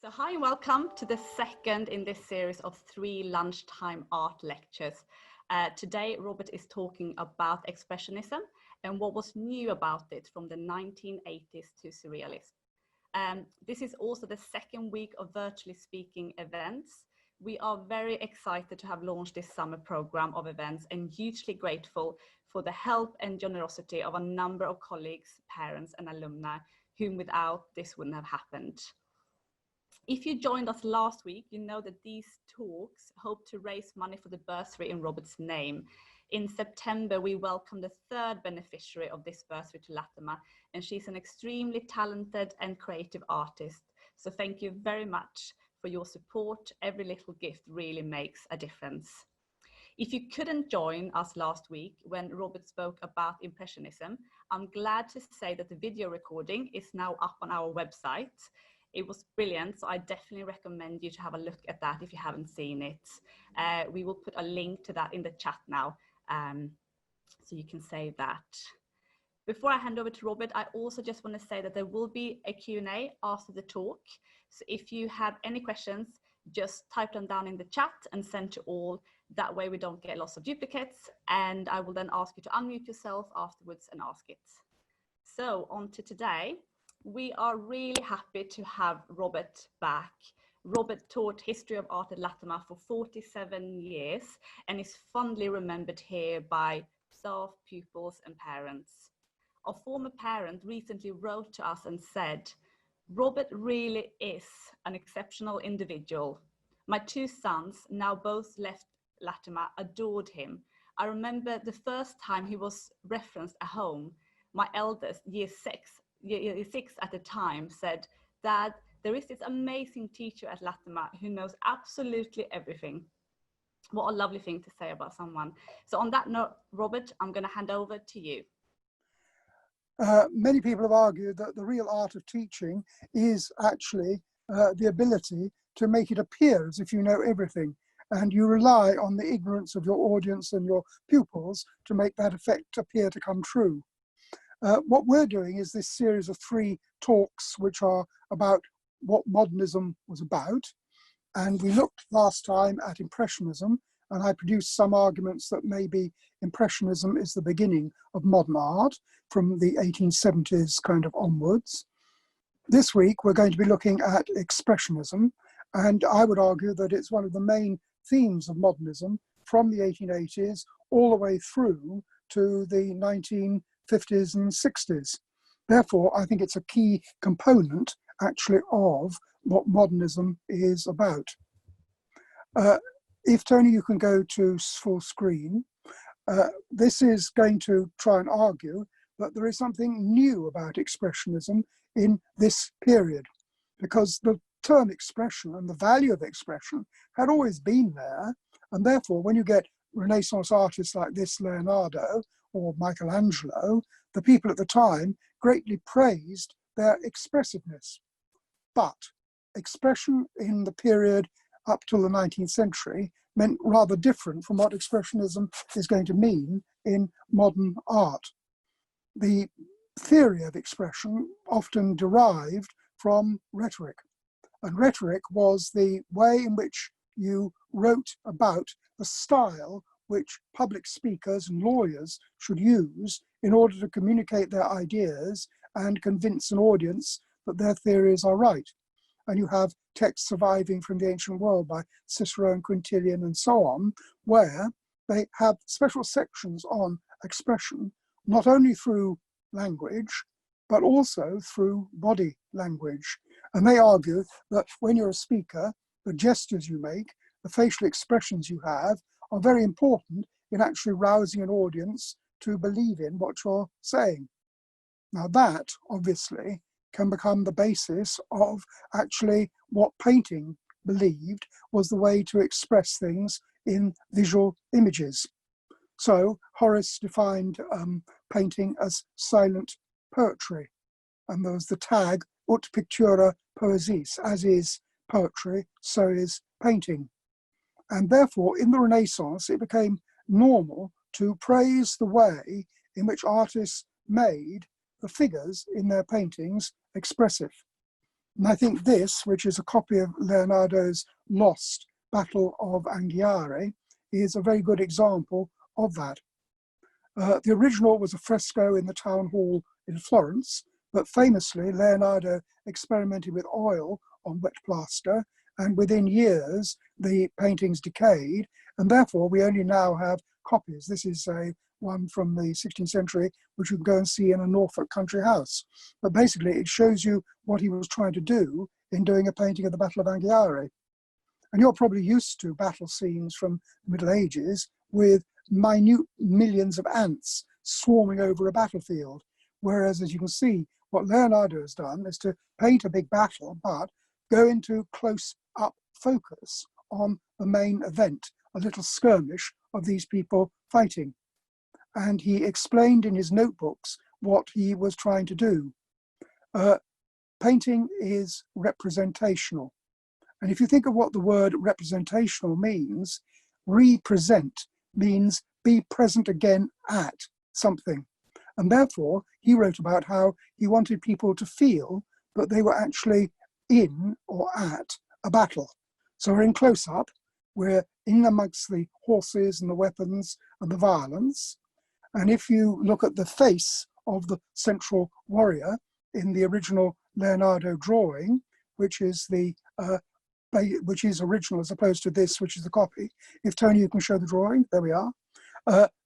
So hi and welcome to the second in this series of 3 lunchtime art lectures. Today Robert is talking about Expressionism and what was new about it from the 1980s to Surrealism. This is also the second week of virtually speaking events. We are very excited to have launched this summer program of events and hugely grateful for the help and generosity of a number of colleagues, parents and alumni whom without this wouldn't have happened. If you joined us last week, you know that these talks hope to raise money for the bursary in Robert's name. In September, we welcomed the third beneficiary of this bursary to Latimer, and she's an extremely talented and creative artist. So thank you very much for your support. Every little gift really makes a difference. If you couldn't join us last week when Robert spoke about Impressionism, I'm glad to say that the video recording is now up on our website. It was brilliant, so I definitely recommend you to have a look at that if you haven't seen it. We will put a link to that in the chat now, so you can save that. Before I hand over to Robert, I also just want to say that there will be a Q&A after the talk. So if you have any questions, just type them down in the chat and send to all. That way we don't get lots of duplicates, and I will then ask you to unmute yourself afterwards and ask it. So on to today. We are really happy to have Robert back. Robert taught history of art at Latimer for 47 years and is fondly remembered here by staff, pupils and parents. Our former parent recently wrote to us and said, "Robert really is an exceptional individual. My 2 sons, now both left Latimer, adored him. I remember the first time he was referenced at home. My eldest, year 6 at the time, said, 'Dad, there is this amazing teacher at Latimer who knows absolutely everything.'" What a lovely thing to say about someone. So on that note, Robert, I'm going to hand over to you. Many people have argued that the real art of teaching is actually the ability to make it appear as if you know everything, and you rely on the ignorance of your audience and your pupils to make that effect appear to come true. What we're doing is this series of 3 talks which are about what modernism was about. And we looked last time at Impressionism, and I produced some arguments that maybe Impressionism is the beginning of modern art from the 1870s kind of onwards. This week we're going to be looking at Expressionism, and I would argue that it's one of the main themes of modernism from the 1880s all the way through to the 1950s and 60s. Therefore, I think it's a key component actually of what modernism is about. If Tony, you can go to full screen, this is going to try and argue that there is something new about Expressionism in this period, because the term expression and the value of expression had always been there, and therefore when you get Renaissance artists like this Leonardo or Michelangelo, the people at the time greatly praised their expressiveness. But expression in the period up till the 19th century meant rather different from what Expressionism is going to mean in modern art. The theory of expression often derived from rhetoric, and rhetoric was the way in which you wrote about the style which public speakers and lawyers should use in order to communicate their ideas and convince an audience that their theories are right. And you have texts surviving from the ancient world by Cicero and Quintilian and so on, where they have special sections on expression, not only through language, but also through body language. And they argue that when you're a speaker, the gestures you make, the facial expressions you have, are very important in actually rousing an audience to believe in what you're saying. Now that, obviously, can become the basis of actually what painting believed was the way to express things in visual images. So Horace defined painting as silent poetry, and there was the tag ut pictura poesis, as is poetry, so is painting. And therefore, in the Renaissance, it became normal to praise the way in which artists made the figures in their paintings expressive. And I think this, which is a copy of Leonardo's lost Battle of Angiare, is a very good example of that. The original was a fresco in the town hall in Florence, but famously Leonardo experimented with oil on wet plaster, and within years the paintings decayed, and therefore we only now have copies. This is one from the 16th century, which you can go and see in a Norfolk country house. But basically it shows you what he was trying to do in doing a painting of the Battle of Angiare. And you're probably used to battle scenes from the Middle Ages with minute millions of ants swarming over a battlefield. Whereas, as you can see, what Leonardo has done is to paint a big battle, but go into close-up focus on the main event, a little skirmish of these people fighting. And he explained in his notebooks what he was trying to do. Painting is representational. And if you think of what the word representational means, represent means be present again at something. And therefore, he wrote about how he wanted people to feel that they were actually in or at a battle. So we're in close-up, we're in amongst the horses and the weapons and the violence. And if you look at the face of the central warrior in the original Leonardo drawing, which is original as opposed to this, which is the copy. If Tony, you can show the drawing, there we are.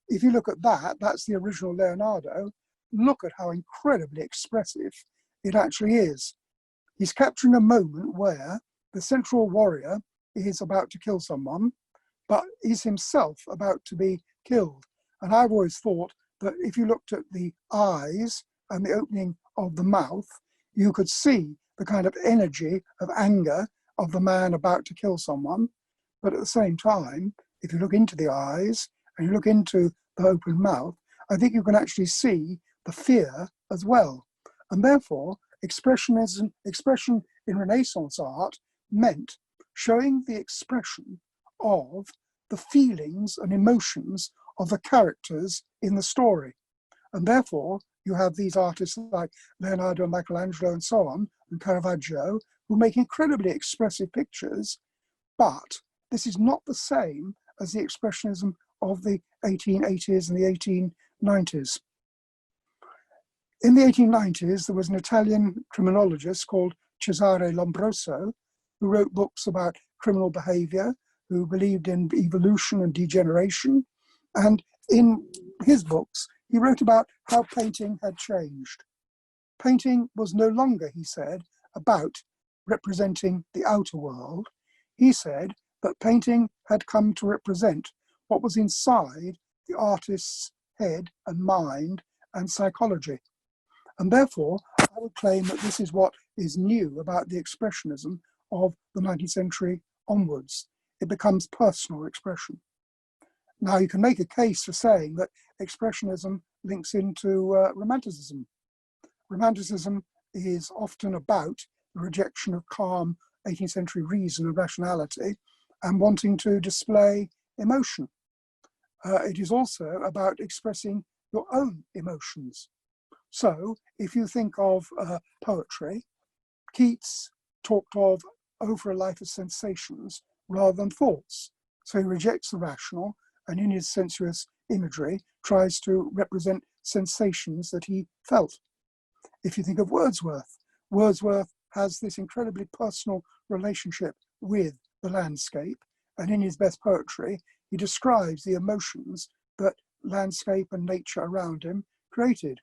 If you look at that, that's the original Leonardo. Look at how incredibly expressive it actually is. He's capturing a moment where the central warrior is about to kill someone, but is himself about to be killed. And I've always thought that if you looked at the eyes and the opening of the mouth, you could see the kind of energy of anger of the man about to kill someone. But at the same time, if you look into the eyes and you look into the open mouth, I think you can actually see the fear as well. And therefore, expression in Renaissance art meant showing the expression of the feelings and emotions of the characters in the story. And therefore, you have these artists like Leonardo and Michelangelo and so on, and Caravaggio, who make incredibly expressive pictures, but this is not the same as the expressionism of the 1880s and the 1890s. In the 1890s, there was an Italian criminologist called Cesare Lombroso, who wrote books about criminal behavior, who believed in evolution and degeneration. And in his books, he wrote about how painting had changed. Painting was no longer, he said, about representing the outer world. He said that painting had come to represent what was inside the artist's head and mind and psychology. And therefore, I would claim that this is what is new about the expressionism of the 19th century onwards. It becomes personal expression. Now, you can make a case for saying that expressionism links into Romanticism. Romanticism is often about the rejection of calm 18th century reason and rationality and wanting to display emotion. It is also about expressing your own emotions. So if you think of poetry, Keats talked of over a life of sensations rather than thoughts. So he rejects the rational and in his sensuous imagery tries to represent sensations that he felt. If you think of Wordsworth, Wordsworth has this incredibly personal relationship with the landscape, and in his best poetry, he describes the emotions that landscape and nature around him created.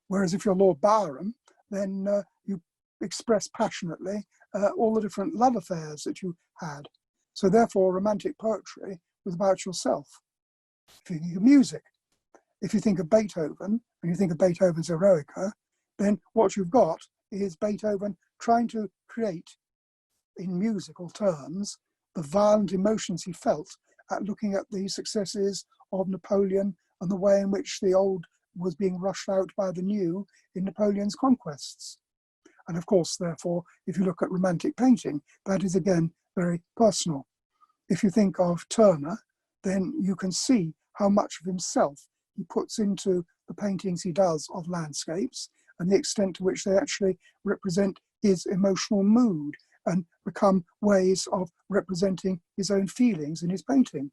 Whereas if you're Lord Byron, then you express passionately all the different love affairs that you had. So therefore, romantic poetry was about yourself. If you think of music, if you think of Beethoven, and you think of Beethoven's Heroica, then what you've got is Beethoven trying to create, in musical terms, the violent emotions he felt at looking at the successes of Napoleon and the way in which the old was being rushed out by the new in Napoleon's conquests. And of course, therefore, if you look at romantic painting, that is again very personal. If you think of Turner, then you can see how much of himself he puts into the paintings he does of landscapes and the extent to which they actually represent his emotional mood and become ways of representing his own feelings in his painting.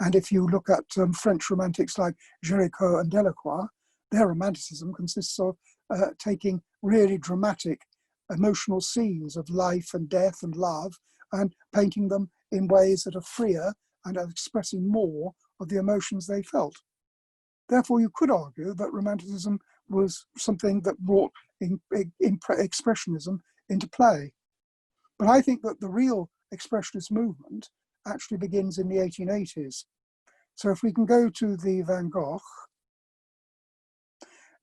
And if you look at French romantics like Heroica and Delacroix, their romanticism consists of taking really dramatic emotional scenes of life and death and love and painting them in ways that are freer and are expressing more of the emotions they felt. Therefore, you could argue that Romanticism was something that brought Expressionism into play. But I think that the real Expressionist movement actually begins in the 1880s. So if we can go to the Van Gogh,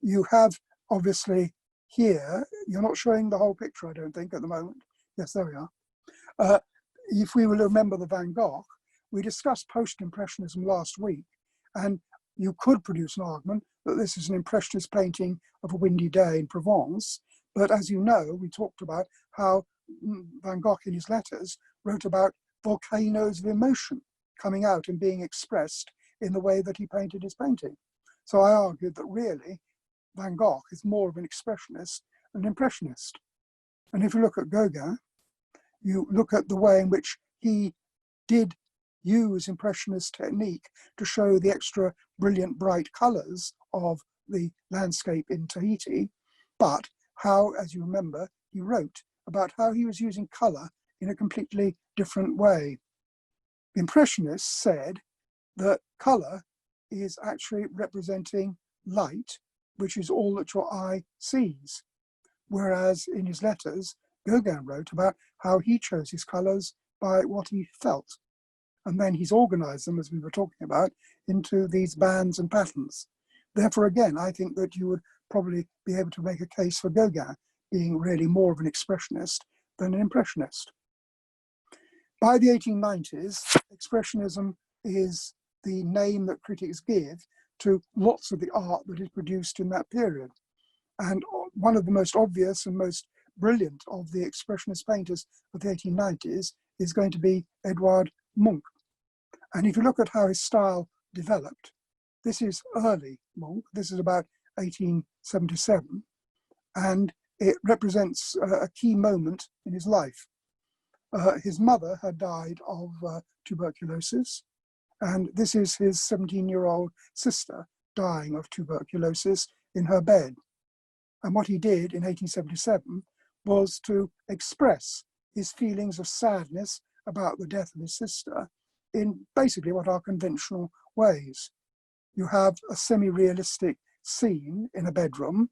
you have obviously here, you're not showing the whole picture, I don't think, at the moment. Yes, there we are. If we will remember the Van Gogh, we discussed post-Impressionism last week, and you could produce an argument that this is an Impressionist painting of a windy day in Provence. But as you know, we talked about how Van Gogh in his letters wrote about volcanoes of emotion coming out and being expressed in the way that he painted his painting. So I argued that really Van Gogh is more of an expressionist than an impressionist. And if you look at Gauguin, you look at the way in which he did use impressionist technique to show the extra brilliant bright colors of the landscape in Tahiti, but how, as you remember, he wrote about how he was using color in a completely different way. The Impressionists said that color is actually representing light, which is all that your eye sees. Whereas in his letters, Gauguin wrote about how he chose his colors by what he felt. And then he's organized them, as we were talking about, into these bands and patterns. Therefore, again, I think that you would probably be able to make a case for Gauguin being really more of an expressionist than an impressionist. By the 1890s, expressionism is the name that critics give to lots of the art that is produced in that period. And one of the most obvious and most brilliant of the expressionist painters of the 1890s is going to be Eduard Monk. And if you look at how his style developed, this is early Monk, this is about 1877, and it represents a key moment in his life. His mother had died of tuberculosis, and this is his 17-year-old sister dying of tuberculosis in her bed. And what he did in 1877 was to express his feelings of sadness about the death of his sister in basically what are conventional ways. You have a semi-realistic scene in a bedroom,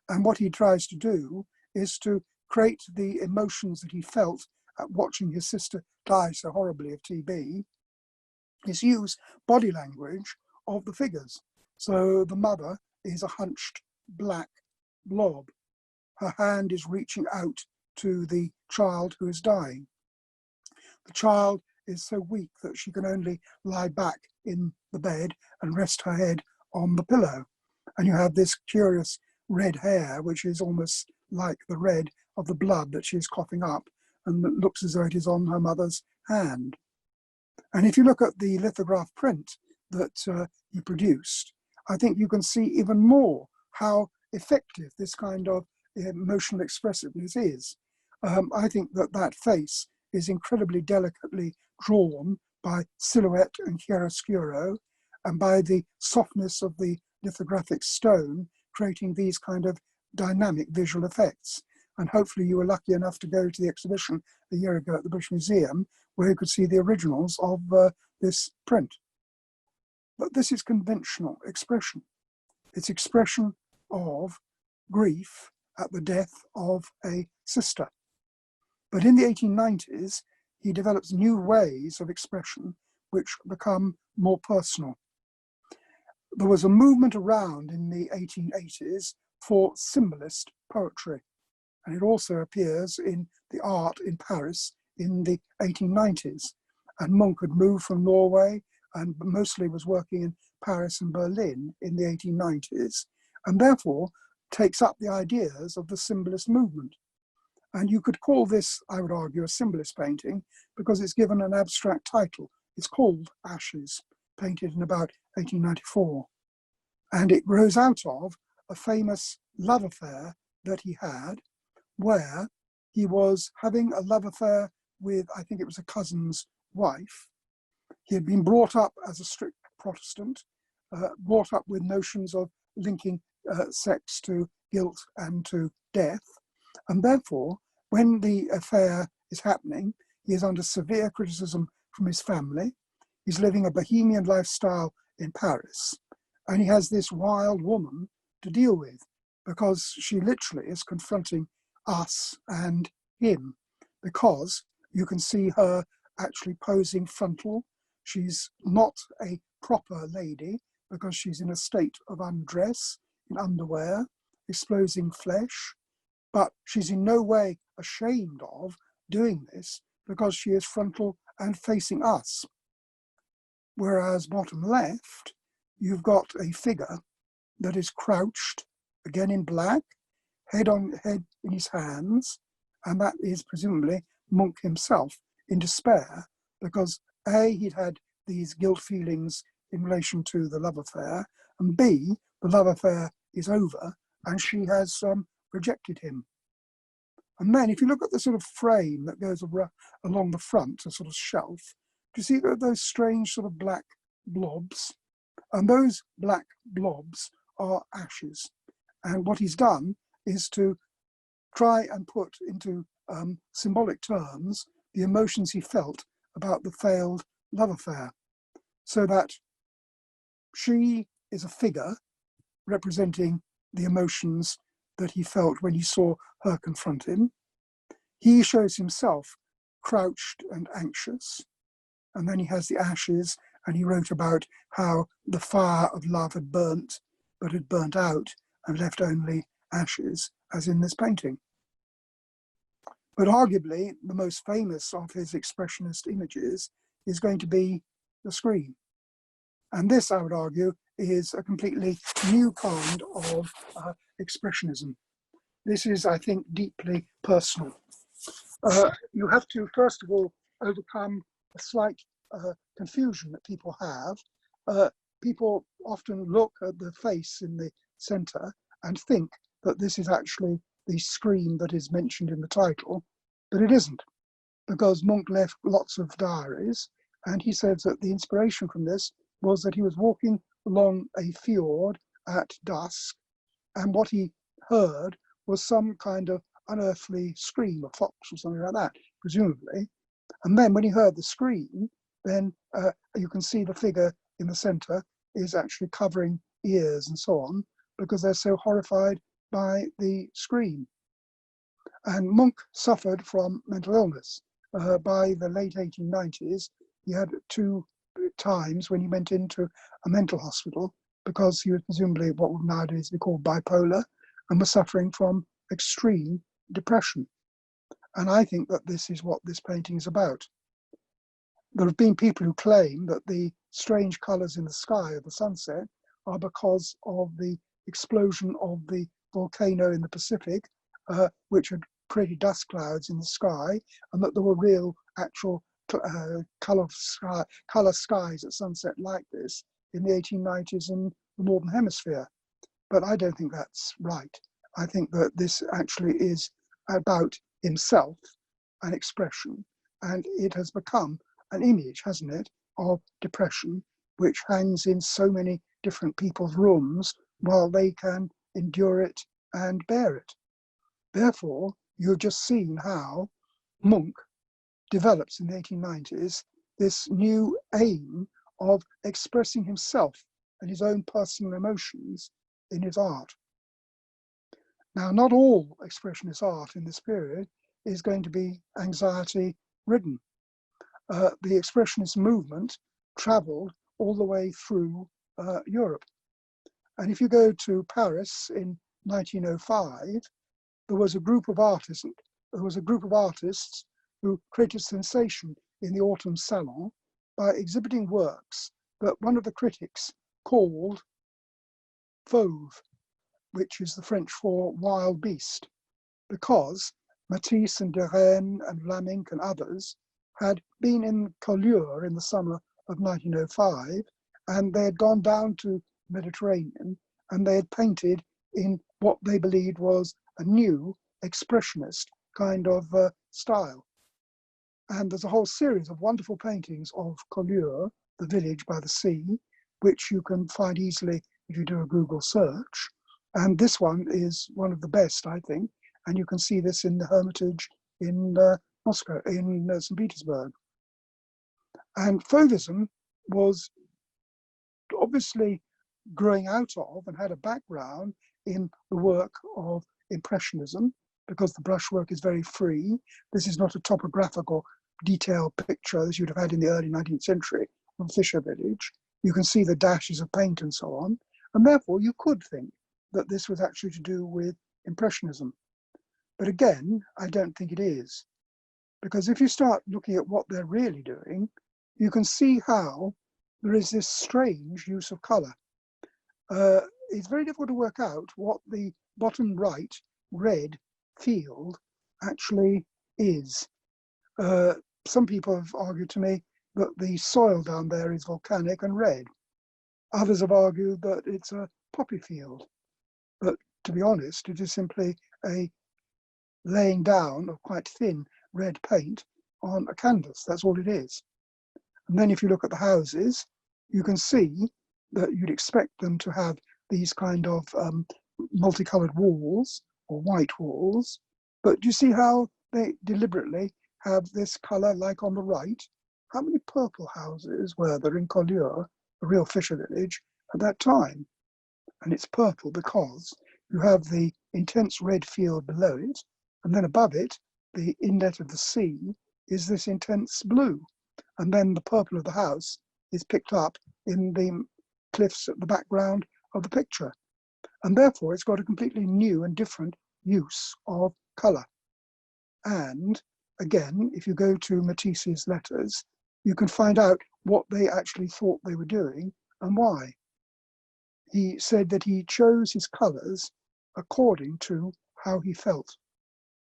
and what he tries to do is to create the emotions that he felt at watching his sister die so horribly of TB, is use body language of the figures. So the mother is a hunched black blob. Her hand is reaching out to the child who is dying. The child is so weak that she can only lie back in the bed and rest her head on the pillow. And you have this curious red hair, which is almost like the red of the blood that she is coughing up, and that looks as though it is on her mother's hand. And if you look at the lithograph print that he produced, I think you can see even more how effective this kind of emotional expressiveness is. I think that that face is incredibly delicately drawn by silhouette and chiaroscuro, and by the softness of the lithographic stone, creating these kind of dynamic visual effects. And hopefully you were lucky enough to go to the exhibition a year ago at the British Museum, where you could see the originals of this print. But this is conventional expression. It's expression of grief at the death of a sister. But in the 1890s, he develops new ways of expression which become more personal. There was a movement around in the 1880s for symbolist poetry, and it also appears in the art in Paris in the 1890s. And Monk had moved from Norway and mostly was working in Paris and Berlin in the 1890s, and therefore takes up the ideas of the symbolist movement. And you could call this, I would argue, a symbolist painting because it's given an abstract title. It's called Ashes, painted in about 1894. And it grows out of a famous love affair that he had, where he was having a love affair with, I think it was a cousin's wife. He had been brought up as a strict Protestant, brought up with notions of linking sex to guilt and to death. And therefore, when the affair is happening, he is under severe criticism from his family. He's living a bohemian lifestyle in Paris. And he has this wild woman to deal with because she literally is confronting us and him, because you can see her actually posing frontal. She's not a proper lady because she's in a state of undress, in underwear, exposing flesh, but she's in no way ashamed of doing this because she is frontal and facing us. Whereas bottom left, you've got a figure that is crouched, again in black, head in his hands, and that is presumably Monk himself in despair because A, he'd had these guilt feelings in relation to the love affair, and B, the love affair is over and she has rejected him. And then if you look at the sort of frame that goes along the front, a sort of shelf, do you see those strange sort of black blobs? And those black blobs are ashes. And what he's done is to try and put into symbolic terms the emotions he felt about the failed love affair, so that she is a figure representing the emotions that he felt when he saw her confront him. He shows himself crouched and anxious, and then he has the ashes, and he wrote about how the fire of love had burnt, but had burnt out and left only ashes, as in this painting. But arguably, the most famous of his expressionist images is going to be the screen. And this, I would argue, is a completely new kind of expressionism. This is, I think, deeply personal. You have to, first of all, overcome a slight confusion that people have. People often look at the face in the center and think that this is actually the screen that is mentioned in the title, but it isn't, because Monk left lots of diaries, and he says that the inspiration from this was that he was walking along a fjord at dusk, and what he heard was some kind of unearthly scream, a fox or something like that, presumably. And then when he heard the scream, then you can see the figure in the center is actually covering ears and so on, because they're so horrified by the scream. And Monk suffered from mental illness. By the late 1890s, he had 2 times when he went into a mental hospital because he was presumably what would nowadays be called bipolar and was suffering from extreme depression. And I think that this is what this painting is about. There have been people who claim that the strange colours in the sky of the sunset are because of the explosion of the volcano in the Pacific, which had created dust clouds in the sky, and that there were real, actual colour skies at sunset like this in the 1890s in the Northern Hemisphere. But I don't think that's right. I think that this actually is about himself, an expression, and it has become an image, hasn't it, of depression, which hangs in so many different people's rooms while they can endure it and bear it. Therefore, you've just seen how Monk develops in the 1890s this new aim of expressing himself and his own personal emotions in his art. Now, not all expressionist art in this period is going to be anxiety-ridden. The expressionist movement travelled all the way through Europe. And if you go to Paris in 1905, there was a group of artists who created sensation in the Autumn Salon by exhibiting works that one of the critics called fauve, which is the French for wild beast, because Matisse and Derain and Vlaminck and others had been in Collioure in the summer of 1905, and they had gone down to the Mediterranean and they had painted in what they believed was a new expressionist kind of style. And there's a whole series of wonderful paintings of Collioure, the village by the sea, which you can find easily if you do a Google search. And this one is one of the best, I think. And you can see this in the Hermitage in Moscow, in St. Petersburg. And Fauvism was obviously growing out of and had a background in the work of Impressionism, because the brushwork is very free. This is not a topographical detailed picture as you'd have had in the early 19th century of Fisher Village. You can see the dashes of paint and so on. And therefore you could think that this was actually to do with Impressionism. But again, I don't think it is. Because if you start looking at what they're really doing, you can see how there is this strange use of colour. It's very difficult to work out what the bottom right red field actually is. Some people have argued to me that the soil down there is volcanic and red. Others have argued that it's a poppy field. But to be honest, it is simply a laying down of quite thin red paint on a canvas. That's all it is. And then if you look at the houses, you can see that you'd expect them to have these kind of multicolored walls or white walls. But do you see how they deliberately have this color, like on the right? How many purple houses were there in Collioure, a real fisher village, at that time? And it's purple because you have the intense red field below it, and then above it, the inlet of the sea is this intense blue. And then the purple of the house is picked up in the cliffs at the background of the picture. And therefore, it's got a completely new and different use of colour. And again, if you go to Matisse's letters, you can find out what they actually thought they were doing and why. He said that he chose his colours according to how he felt.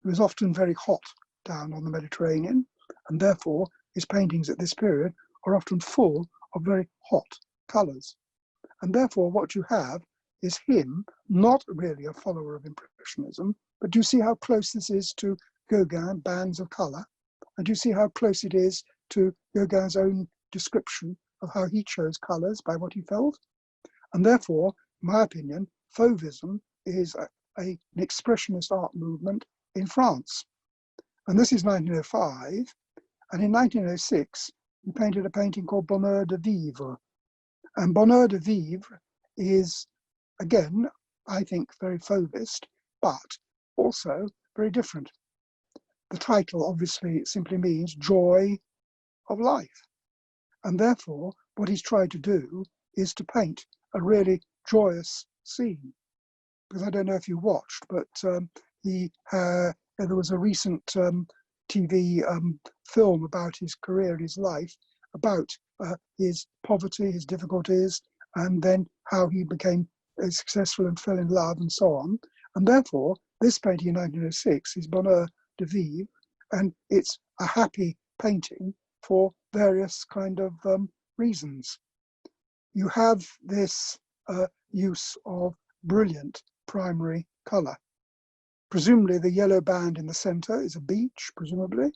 It was often very hot down on the Mediterranean, and therefore his paintings at this period are often full of very hot colours. And therefore what you have is him, not really a follower of Impressionism, but do you see how close this is to Gauguin, Bands of Colour? And do you see how close it is to Gauguin's own description of how he chose colours by what he felt? And therefore, in my opinion, Fauvism is an expressionist art movement in France. And this is 1905. And in 1906, he painted a painting called Bonheur de Vivre. And Bonheur de Vivre is, again, I think very Fauvist, but also very different. The title obviously simply means joy of life. And therefore, what he's tried to do is to paint a really joyous scene. Because I don't know if you watched, but there was a recent TV film about his career and his life, about his poverty, his difficulties, and then how he became successful and fell in love and so on. And therefore, this painting in 1906 is Bonheur de Vivre, and it's a happy painting for various kind of reasons. You have this use of brilliant primary colour. Presumably the yellow band in the centre is a beech, presumably.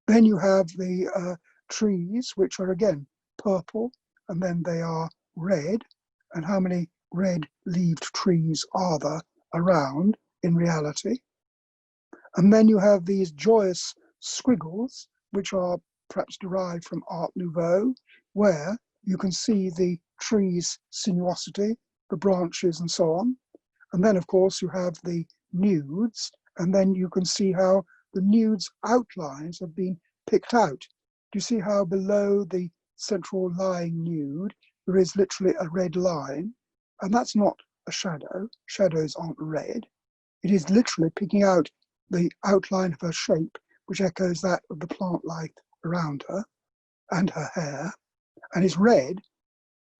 Then you have the trees, which are again purple, and then they are red. And how many red-leaved trees are there around in reality? And then you have these joyous squiggles, which are perhaps derived from Art Nouveau, where you can see the trees' sinuosity, the branches and so on. And then, of course, you have the nudes, and then you can see how the nudes' outlines have been picked out. Do you see how below the central lying nude, there is literally a red line? And that's not a shadow. Shadows aren't red. It is literally picking out the outline of her shape, which echoes that of the plant life around her and her hair. And it's red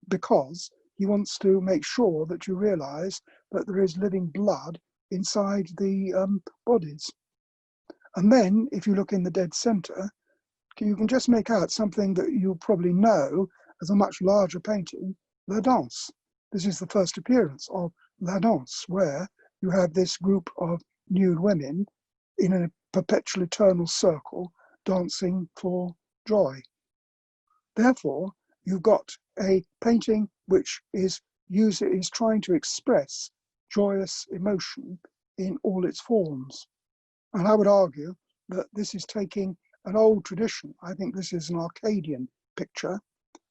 because he wants to make sure that you realize that there is living blood inside the bodies. And then if you look in the dead center, you can just make out something that you probably know as a much larger painting, La Danse. This is the first appearance of La Danse, where you have this group of nude women in a perpetual eternal circle, dancing for joy. Therefore, you've got a painting which is trying to express joyous emotion in all its forms. And I would argue that this is taking an old tradition. I think this is an Arcadian picture.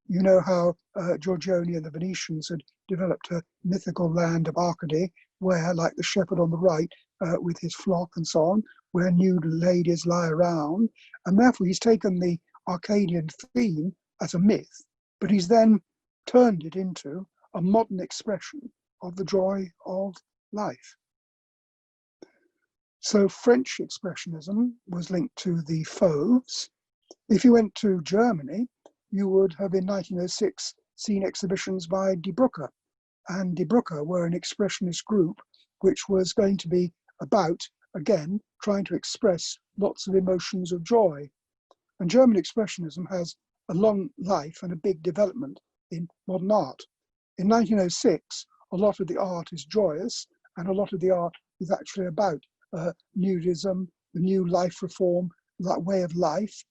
You know how Giorgione and the Venetians had developed a mythical land of Arcady, where, like the shepherd on the right, with his flock and so on, where nude ladies lie around. And therefore he's taken the Arcadian theme as a myth, but he's then turned it into a modern expression of the joy of life. So French Expressionism was linked to the Fauves. If you went to Germany, you would have in 1906 seen exhibitions by Die Brücke. And Die Brücke were an expressionist group which was going to be about, again, trying to express lots of emotions of joy. And German Expressionism has a long life and a big development in modern art. In 1906, a lot of the art is joyous, and a lot of the art is actually about nudism, the new life reform, that way of life,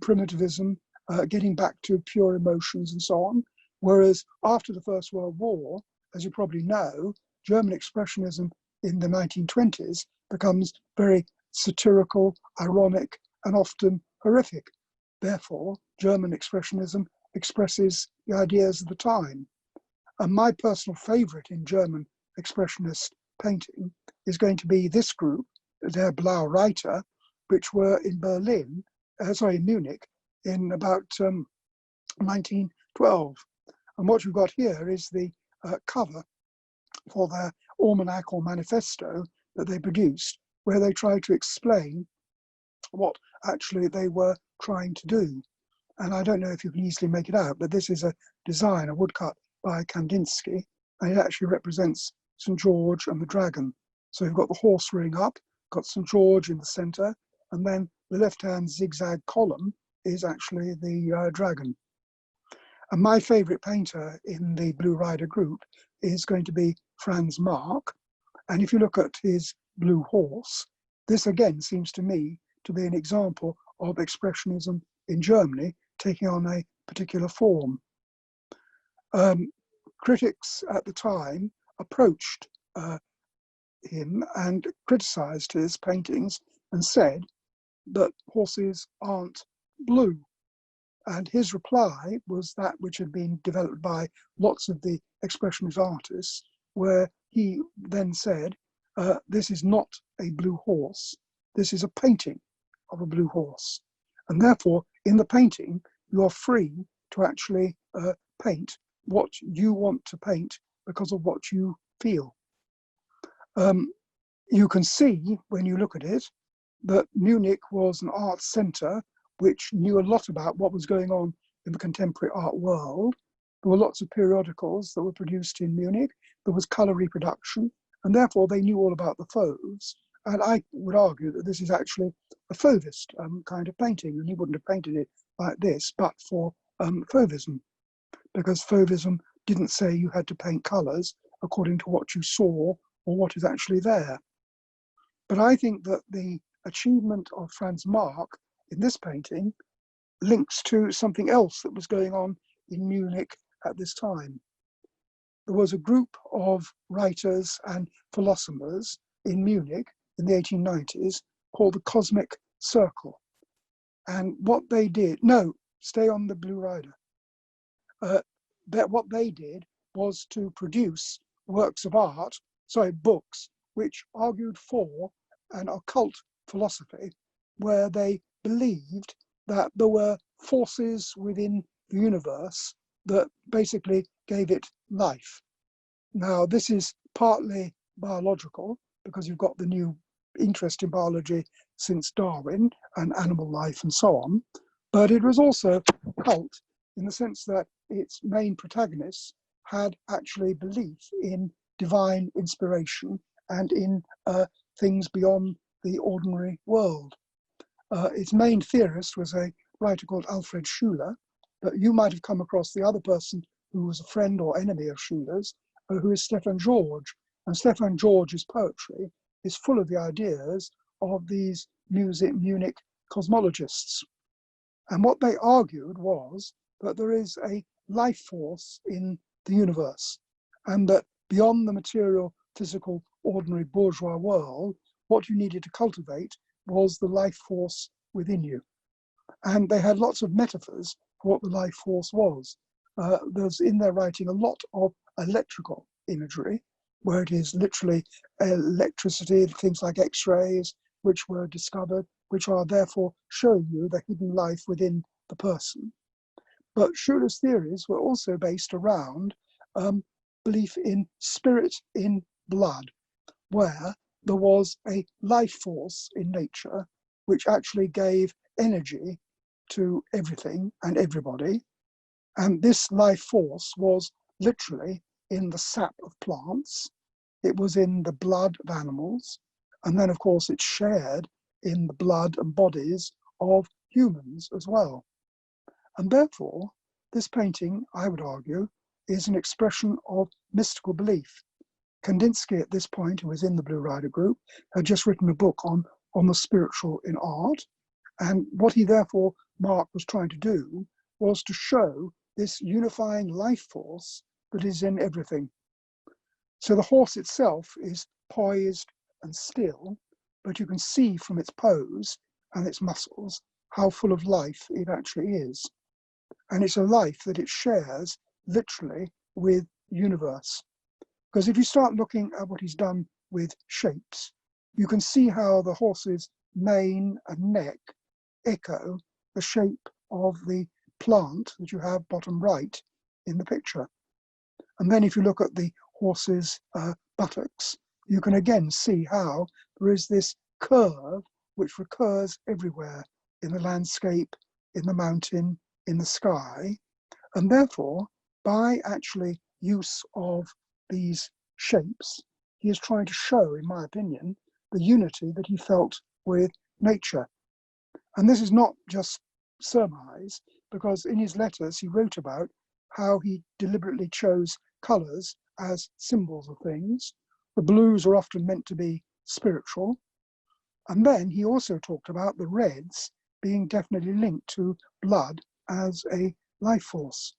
primitivism, getting back to pure emotions and so on. Whereas after the First World War, as you probably know, German Expressionism in the 1920s becomes very satirical, ironic, and often horrific. Therefore, German Expressionism expresses the ideas of the time. And my personal favorite in German Expressionist painting is going to be this group, their Blaue Reiter, which were in Munich, in about 1912. And what you've got here is the cover for their almanac or manifesto that they produced, where they tried to explain what actually they were trying to do. And I don't know if you can easily make it out, but this is a design, a woodcut by Kandinsky, and it actually represents St. George and the dragon. So you've got the horse ring up, got St. George in the center, and then the left-hand zigzag column is actually the dragon. And my favorite painter in the Blue Rider group is going to be Franz Marc. And if you look at his blue horse, this again seems to me to be an example of Expressionism in Germany taking on a particular form. Critics at the time approached him and criticized his paintings and said that horses aren't blue. And his reply was that which had been developed by lots of the Expressionist artists, where he then said, this is not a blue horse, this is a painting of a blue horse. And therefore, in the painting, you are free to actually paint what you want to paint because of what you feel. You can see, when you look at it, that Munich was an art centre which knew a lot about what was going on in the contemporary art world. There were lots of periodicals that were produced in Munich. There was colour reproduction, and therefore they knew all about the Fauves. And I would argue that this is actually a Fauvist kind of painting, and he wouldn't have painted it like this but for Fauvism, because Fauvism didn't say you had to paint colours according to what you saw or what is actually there. But I think that the achievement of Franz Marc in this painting links to something else that was going on in Munich at this time. There was a group of writers and philosophers in Munich in the 1890s called the Cosmic Circle. And what they did, no, stay on the Blue Rider. What they did was to produce works of art, books, which argued for an occult philosophy, where they believed that there were forces within the universe that basically gave it life. Now, this is partly biological, because you've got the new interest in biology since Darwin and animal life and so on, but it was also cult in the sense that its main protagonists had actually belief in divine inspiration and in things beyond the ordinary world. Its main theorist was a writer called Alfred Schüler, but you might have come across the other person who was a friend or enemy of Schüler's, who is Stefan George. And Stefan George's poetry is full of the ideas of these Munich cosmologists. And what they argued was that there is a life force in the universe, and that beyond the material, physical, ordinary bourgeois world, what you needed to cultivate was the life force within you. And they had lots of metaphors for what the life force was. There's in their writing a lot of electrical imagery, where it is literally electricity, things like X-rays, which were discovered, which are therefore showing you the hidden life within the person. But Schüller's theories were also based around belief in spirit in blood, where there was a life force in nature which actually gave energy to everything and everybody. And this life force was literally in the sap of plants, it was in the blood of animals, and then of course it's shared in the blood and bodies of humans as well. And therefore, this painting, I would argue, is an expression of mystical belief. Kandinsky at this point, who was in the Blue Rider group, had just written a book on the spiritual in art. And what he therefore, Mark, was trying to do was to show this unifying life force that is in everything. So the horse itself is poised and still, but you can see from its pose and its muscles how full of life it actually is. And it's a life that it shares literally with the universe. Because if you start looking at what he's done with shapes, you can see how the horse's mane and neck echo the shape of the plant that you have bottom right in the picture. And then if you look at the horse's buttocks, you can again see how there is this curve which recurs everywhere in the landscape, in the mountain, in the sky. And therefore, by actually use of these shapes, he is trying to show, in my opinion, the unity that he felt with nature. And this is not just surmise, because in his letters he wrote about how he deliberately chose colours as symbols of things. The blues are often meant to be spiritual. And then he also talked about the reds being definitely linked to blood as a life force.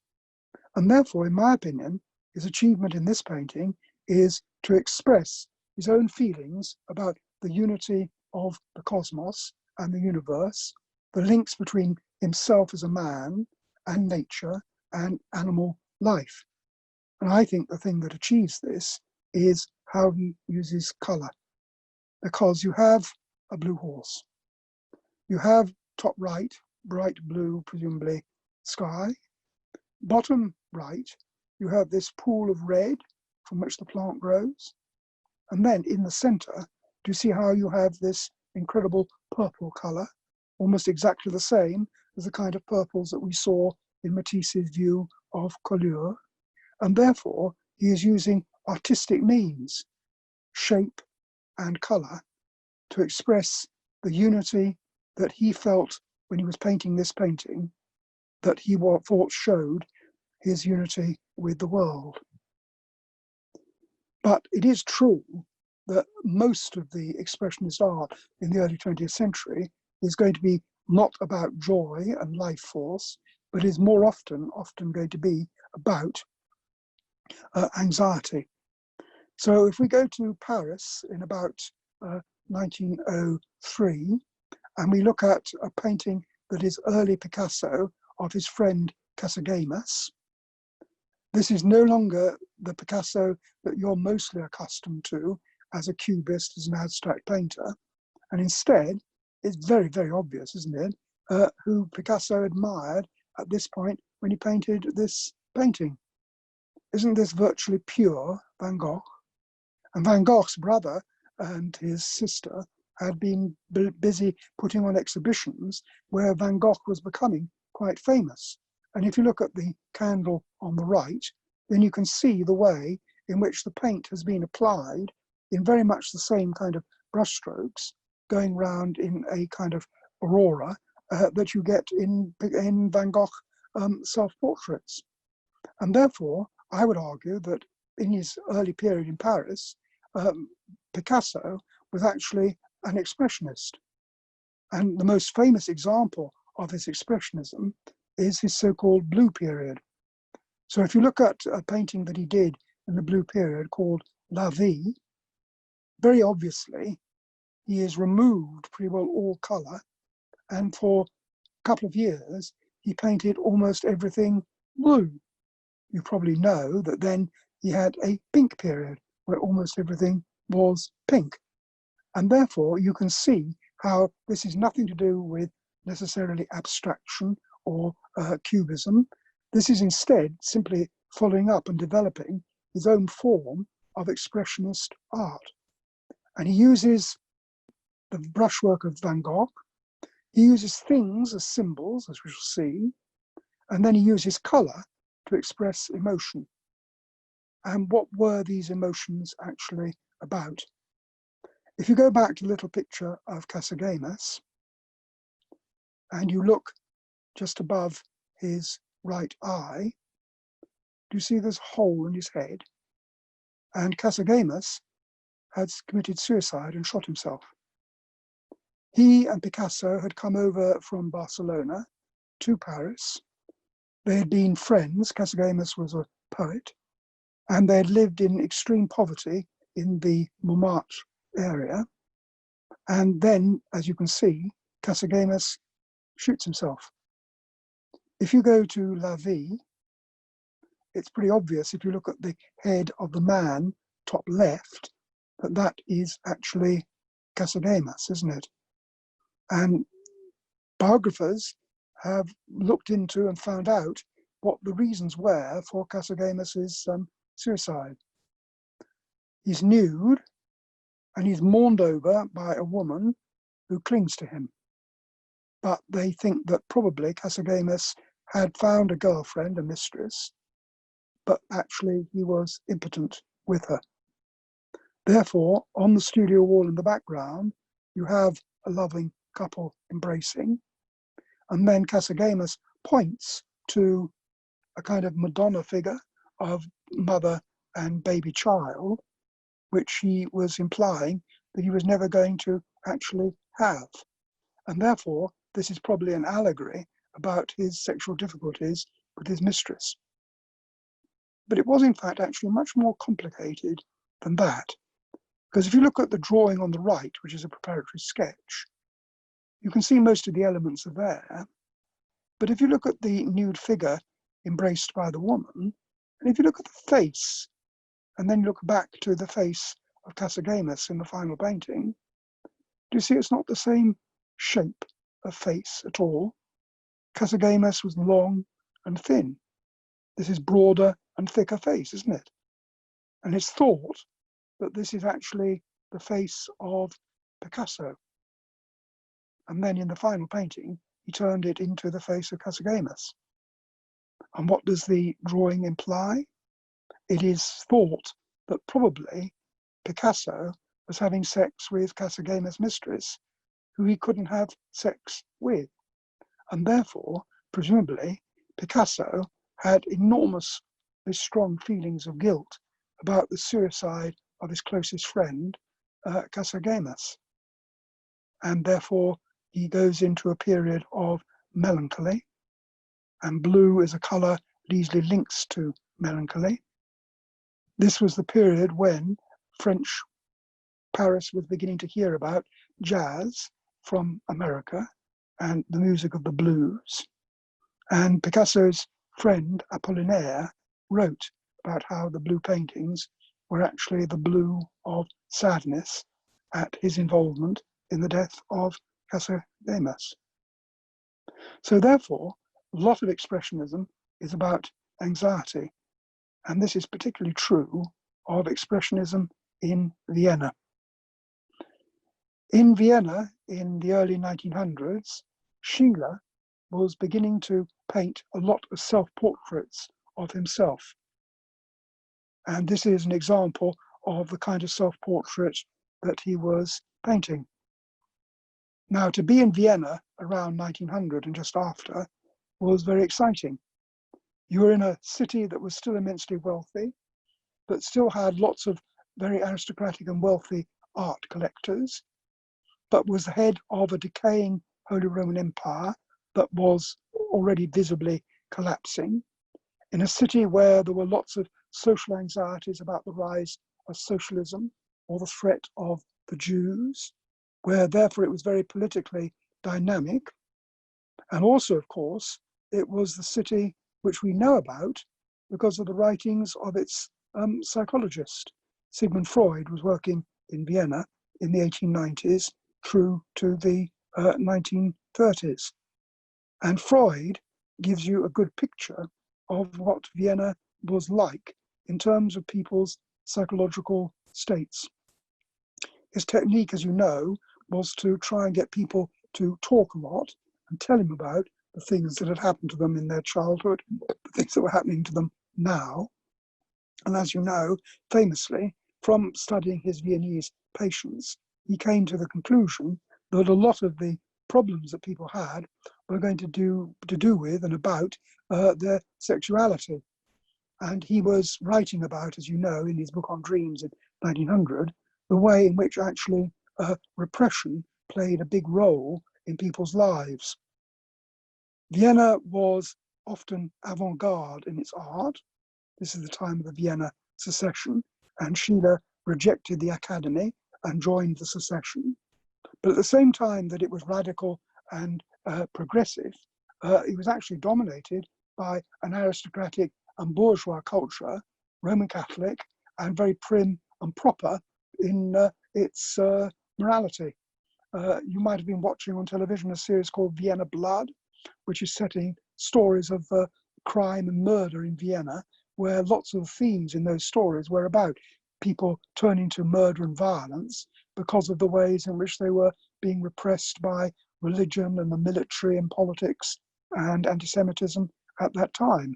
And therefore, in my opinion, his achievement in this painting is to express his own feelings about the unity of the cosmos and the universe, the links between himself as a man and nature and animal life. And I think the thing that achieves this is how he uses colour. Because you have a blue horse. You have top right, bright blue, presumably sky. Bottom right, you have this pool of red from which the plant grows. And then in the centre, do you see how you have this incredible purple colour, almost exactly the same as the kind of purples that we saw in Matisse's view of coulure. And therefore, he is using artistic means, shape and colour, to express the unity that he felt when he was painting this painting, that he thought showed his unity with the world. But it is true that most of the expressionist art in the early 20th century is going to be not about joy and life force, but is more often going to be about anxiety. So if we go to Paris in about 1903, and we look at a painting that is early Picasso of his friend Casagemas, this is no longer the Picasso that you're mostly accustomed to as a cubist, as an abstract painter. And instead, it's very, very obvious, isn't it, who Picasso admired at this point when he painted this painting. Isn't this virtually pure Van Gogh? And Van Gogh's brother and his sister had been busy putting on exhibitions where Van Gogh was becoming quite famous. And if you look at the candle on the right, then you can see the way in which the paint has been applied in very much the same kind of brushstrokes, going round in a kind of aurora that you get in Van Gogh self-portraits. And therefore, I would argue that in his early period in Paris, Picasso was actually an expressionist. And the most famous example of his expressionism is his so-called blue period. So if you look at a painting that he did in the blue period called La Vie, very obviously he has removed pretty well all colour, and for a couple of years he painted almost everything blue. You probably know that then he had a pink period where almost everything was pink. And therefore you can see how this is nothing to do with necessarily abstraction or cubism. This is instead simply following up and developing his own form of expressionist art. And he uses the brushwork of Van Gogh. He uses things as symbols, as we shall see, and then he uses colour to express emotion. And what were these emotions actually about? If you go back to the little picture of Casagemas, and you look just above his right eye, do you see this hole in his head? And Casagemas had committed suicide and shot himself. He and Picasso had come over from Barcelona to Paris. They had been friends. Casagemas was a poet, and they had lived in extreme poverty in the Montmartre area. And then, as you can see, Casagemas shoots himself. If you go to La Vie, it's pretty obvious if you look at the head of the man, top left, that that is actually Casagemas, isn't it? And biographers have looked into and found out what the reasons were for Casagemas's suicide. He's nude and he's mourned over by a woman who clings to him. But they think that probably Casagemas had found a girlfriend, a mistress, but actually he was impotent with her. Therefore, on the studio wall in the background, you have a loving couple embracing, and then Casagemas points to a kind of Madonna figure of mother and baby child, which he was implying that he was never going to actually have. And therefore, this is probably an allegory about his sexual difficulties with his mistress. But it was in fact actually much more complicated than that. Because if you look at the drawing on the right, which is a preparatory sketch, you can see most of the elements are there. But if you look at the nude figure embraced by the woman, and if you look at the face, and then look back to the face of Casagemas in the final painting, do you see it's not the same shape of face at all? Casagemas was long and thin. This is broader and thicker face, isn't it? And it's thought that this is actually the face of Picasso. And then in the final painting, he turned it into the face of Casagemas. And what does the drawing imply? It is thought that probably Picasso was having sex with Casagemas' mistress, who he couldn't have sex with. And therefore, presumably, Picasso had enormously strong feelings of guilt about the suicide of his closest friend, Casagemas. And therefore, he goes into a period of melancholy, and blue is a colour that easily links to melancholy. This was the period when French Paris was beginning to hear about jazz from America and the music of the blues. And Picasso's friend Apollinaire wrote about how the blue paintings were actually the blue of sadness at his involvement in the death of Casagemas. So therefore, a lot of Expressionism is about anxiety, and this is particularly true of Expressionism in Vienna. In Vienna, in the early 1900s, Schiele was beginning to paint a lot of self-portraits of himself. And this is an example of the kind of self-portrait that he was painting. Now, to be in Vienna around 1900 and just after was very exciting. You were in a city that was still immensely wealthy, but still had lots of very aristocratic and wealthy art collectors. but was the head of a decaying Holy Roman Empire that was already visibly collapsing, in a city where there were lots of social anxieties about the rise of socialism or the threat of the Jews, where therefore it was very politically dynamic. And also, of course, it was the city which we know about because of the writings of its psychologist. Sigmund Freud was working in Vienna in the 1890s through to the 1930s. And Freud gives you a good picture of what Vienna was like in terms of people's psychological states. His technique, as you know, was to try and get people to talk a lot and tell him about the things that had happened to them in their childhood, the things that were happening to them now. And as you know, famously, from studying his Viennese patients, he came to the conclusion that a lot of the problems that people had were going to do with and about their sexuality. And he was writing about, as you know, in his book on dreams in 1900, the way in which actually repression played a big role in people's lives. Vienna was often avant-garde in its art. This is the time of the Vienna secession, and Schiller rejected the academy and joined the secession. But at the same time that it was radical and progressive, it was actually dominated by an aristocratic and bourgeois culture, Roman Catholic, and very prim and proper in its morality. You might have been watching on television a series called Vienna Blood, which is setting stories of crime and murder in Vienna, where lots of themes in those stories were about people turning to murder and violence because of the ways in which they were being repressed by religion and the military and politics and anti-Semitism at that time.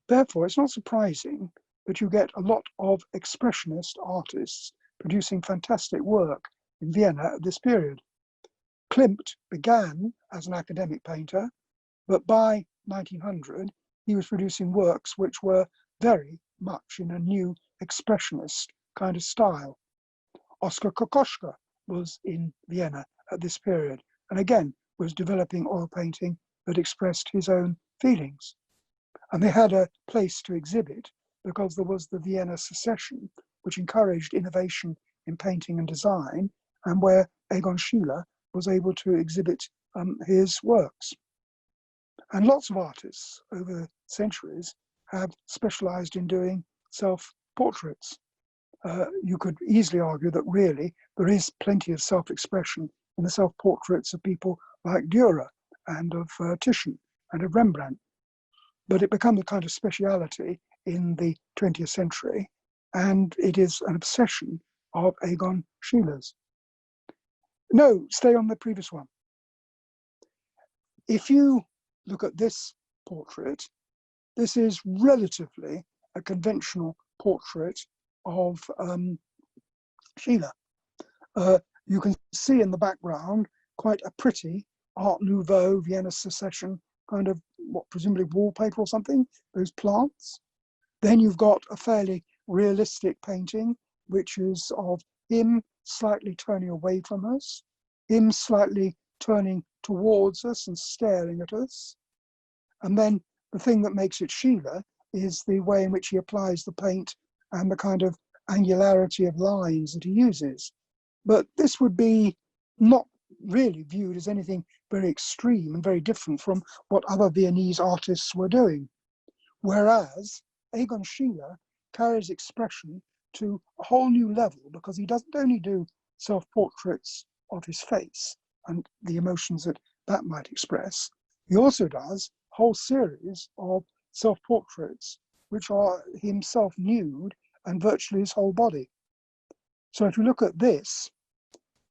Therefore, it's not surprising that you get a lot of expressionist artists producing fantastic work in Vienna at this period. Klimt began as an academic painter, but by 1900, he was producing works which were very much in a new expressionist kind of style. Oskar Kokoschka was in Vienna at this period, and again was developing oil painting that expressed his own feelings. And they had a place to exhibit because there was the Vienna secession, which encouraged innovation in painting and design, and where Egon Schiele was able to exhibit his works. And lots of artists over the centuries have specialized in doing self-portraits. You could easily argue that really there is plenty of self-expression in the self-portraits of people like Dürer and of Titian and of Rembrandt. But it becomes a kind of speciality in the 20th century, and it is an obsession of Egon Schieler's. No, stay on the previous one. If you look at this portrait, this is relatively a conventional portrait of Schiller. You can see in the background quite a pretty Art Nouveau, Vienna secession kind of, what, presumably wallpaper or something, those plants. Then you've got a fairly realistic painting, which is of him slightly turning away from us, him slightly turning towards us and staring at us. And then the thing that makes it Schiller is the way in which he applies the paint and the kind of angularity of lines that he uses. But this would be not really viewed as anything very extreme and very different from what other Viennese artists were doing. Whereas Egon Schiele carries expression to a whole new level because he doesn't only do self-portraits of his face and the emotions that that might express, he also does a whole series of self-portraits which are himself nude and virtually his whole body. So if you look at this,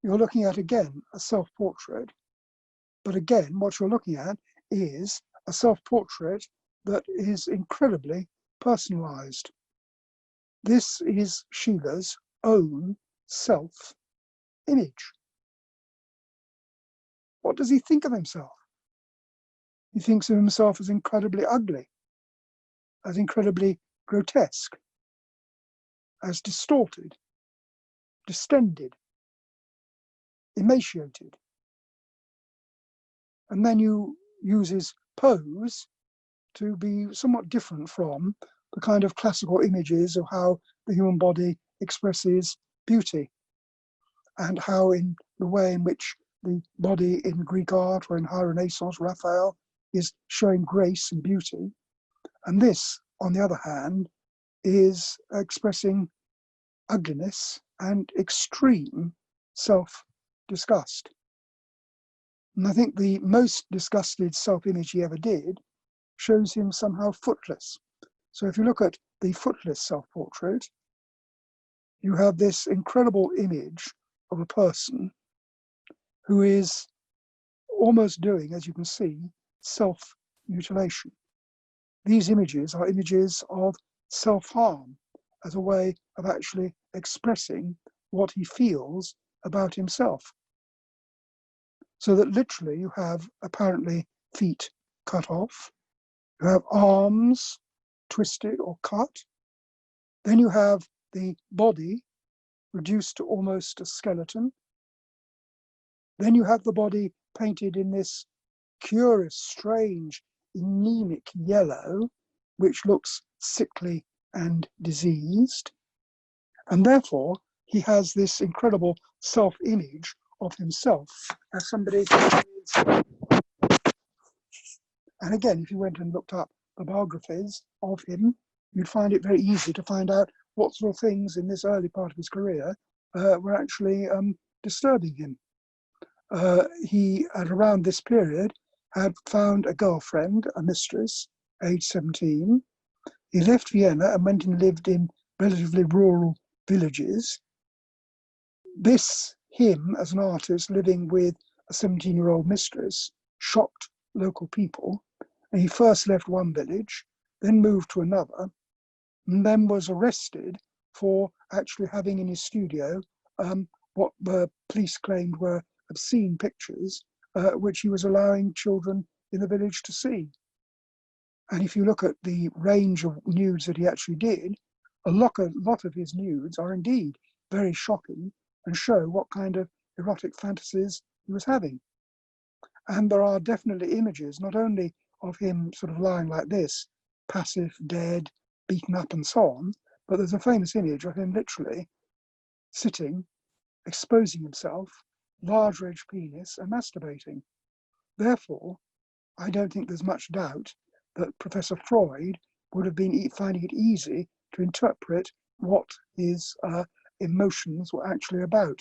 you're looking at, again, a self-portrait. But again, what you're looking at is a self-portrait that is incredibly personalized. This is Schiller's own self-image. What does he think of himself? He thinks of himself as incredibly ugly, as incredibly grotesque, as distorted, distended. emaciated. And then you use his pose to be somewhat different from the kind of classical images of how the human body expresses beauty, and how in the way in which the body in Greek art or in High Renaissance Raphael is showing grace and beauty. And this, on the other hand, is expressing ugliness and extreme self-disgust. And I think the most disgusted self-image he ever did shows him somehow footless. So if you look at the footless self-portrait, you have this incredible image of a person who is almost doing, as you can see, self-mutilation. These images are images of self-harm as a way of actually expressing what he feels about himself. So that literally you have apparently feet cut off, you have arms twisted or cut, then you have the body reduced to almost a skeleton, then you have the body painted in this curious, strange, anemic yellow, which looks sickly and diseased. And therefore, he has this incredible self-image of himself as somebody who is... And again, if you went and looked up the biographies of him, you'd find it very easy to find out what sort of things in this early part of his career were actually disturbing him. He, at around this period, had found a girlfriend, a mistress, age 17. He left Vienna and went and lived in relatively rural villages. This, him as an artist living with a 17-year-old mistress, shocked local people. And he first left one village, then moved to another, and then was arrested for actually having in his studio what the police claimed were obscene pictures, which he was allowing children in the village to see. And if you look at the range of nudes that he actually did, a lot of his nudes are indeed very shocking and show what kind of erotic fantasies he was having. And there are definitely images, not only of him sort of lying like this, passive, dead, beaten up and so on, but there's a famous image of him literally sitting, exposing himself, large ridge penis, and masturbating. Therefore, I don't think there's much doubt that Professor Freud would have been finding it easy to interpret what his emotions were actually about.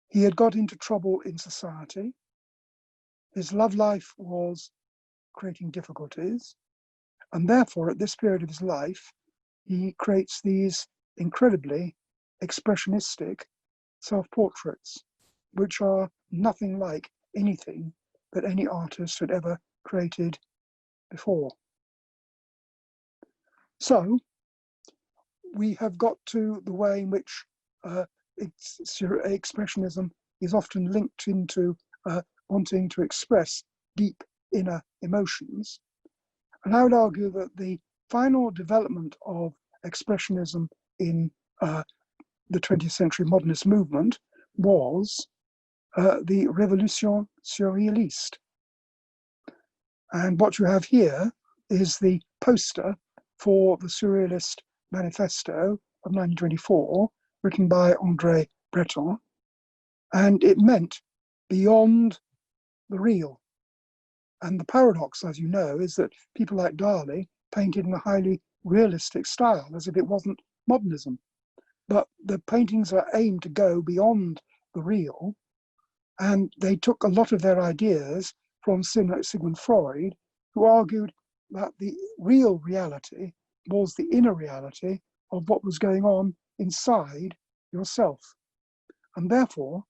He had got into trouble in society. His love life was creating difficulties. And therefore, at this period of his life, he creates these incredibly expressionistic self-portraits, which are nothing like anything that any artist had ever created before. So we have got to the way in which expressionism is often linked into wanting to express deep inner emotions. And I would argue that the final development of expressionism in the 20th century modernist movement was the Révolution surréaliste. And what you have here is the poster for the Surrealist Manifesto of 1924, written by André Breton. And it meant beyond the real. And the paradox, as you know, is that people like Dali painted in a highly realistic style, as if it wasn't modernism. But the paintings are aimed to go beyond the real, and they took a lot of their ideas from Sigmund Freud, who argued that the real reality was the inner reality of what was going on inside yourself. And therefore,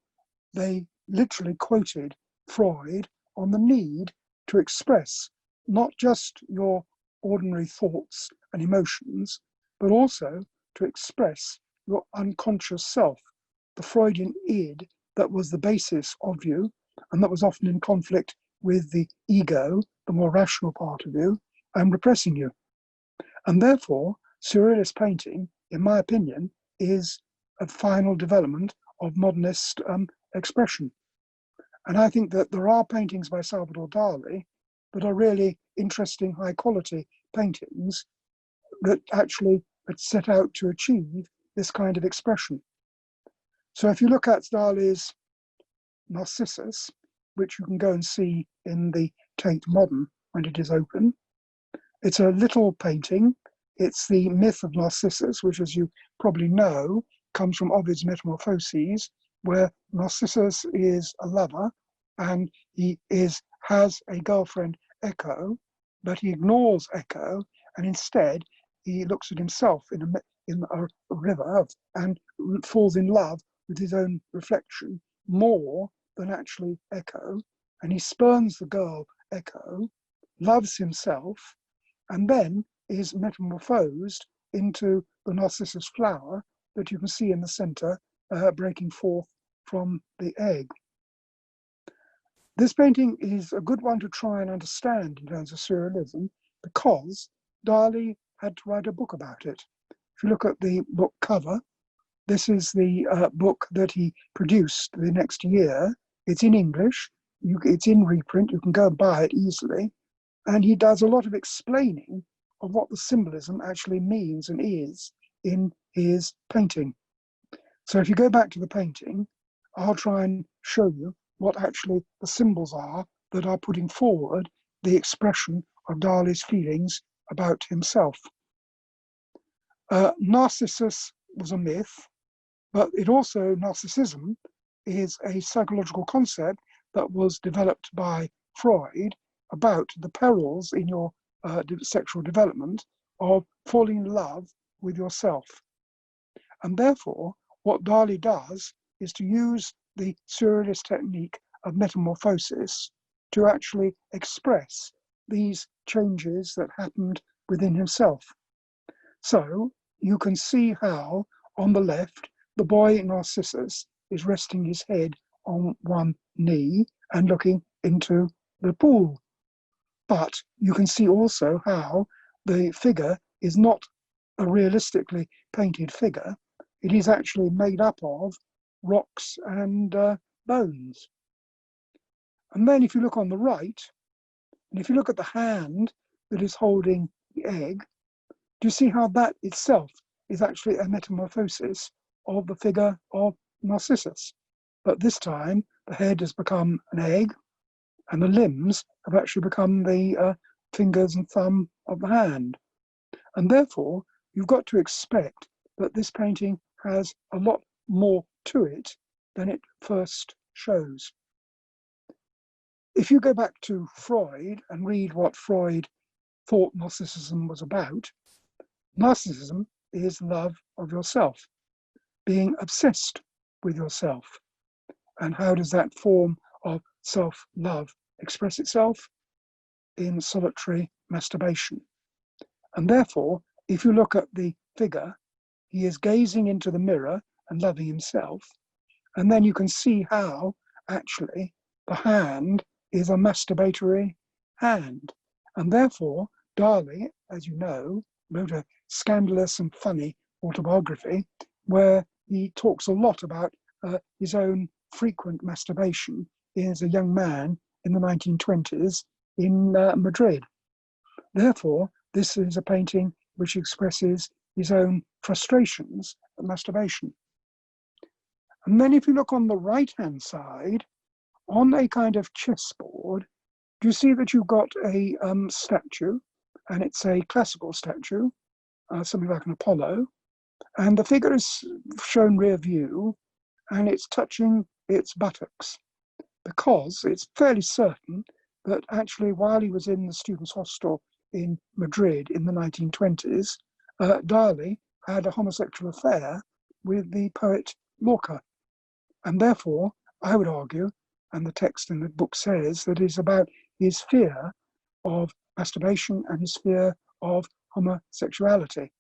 they literally quoted Freud on the need to express not just your ordinary thoughts and emotions, but also to express your unconscious self, the Freudian id that was the basis of you, and that was often in conflict with the ego, the more rational part of you, and repressing you. And therefore, surrealist painting, in my opinion, is a final development of modernist expression. And I think that there are paintings by Salvador Dali that are really interesting, high quality paintings that actually set out to achieve this kind of expression. So if you look at Dali's Narcissus, which you can go and see in the Tate Modern when it is open, it's a little painting. It's the myth of Narcissus, which, as you probably know, comes from Ovid's Metamorphoses, where Narcissus is a lover and he has a girlfriend, Echo, but he ignores Echo and instead he looks at himself in a river and falls in love with his own reflection more than actually Echo, and he spurns the girl Echo, loves himself, and then is metamorphosed into the Narcissus flower that you can see in the center breaking forth from the egg. This painting is a good one to try and understand in terms of surrealism because Dali had to write a book about it. If you look at the book cover, this is the book that he produced the next year. It's in English, it's in reprint, you can go and buy it easily. And he does a lot of explaining of what the symbolism actually means and is in his painting. So if you go back to the painting, I'll try and show you what actually the symbols are that are putting forward the expression of Dali's feelings about himself. Narcissus was a myth, but Narcissism is a psychological concept that was developed by Freud about the perils in your sexual development of falling in love with yourself. And therefore, what Dali does is to use the surrealist technique of metamorphosis to actually express these changes that happened within himself. So you can see how, on the left, the boy Narcissus is resting his head on one knee and looking into the pool. But you can see also how the figure is not a realistically painted figure. It is actually made up of rocks and bones. And then if you look on the right, and if you look at the hand that is holding the egg, do you see how that itself is actually a metamorphosis of the figure of Narcissus? But this time, the head has become an egg, and the limbs have actually become the fingers and thumb of the hand. And therefore, you've got to expect that this painting has a lot more to it than it first shows. If you go back to Freud and read what Freud thought Narcissism was about, Narcissism is love of yourself, being obsessed with yourself. And how does that form of self-love express itself? In solitary masturbation. And therefore, if you look at the figure, he is gazing into the mirror and loving himself. And then you can see how actually the hand is a masturbatory hand. And therefore, Dali, as you know, wrote a scandalous and funny autobiography where he talks a lot about his own frequent masturbation as a young man in the 1920s in Madrid. Therefore, this is a painting which expresses his own frustrations at masturbation. And then if you look on the right-hand side, on a kind of chessboard, do you see that you've got a statue, and it's a classical statue, something like an Apollo, and the figure is shown rear view, and it's touching its buttocks, because it's fairly certain that actually while he was in the students' hostel in Madrid in the 1920s, Dali had a homosexual affair with the poet Lorca. And therefore, I would argue, and the text in the book says, that it's about his fear of masturbation and his fear of homosexuality.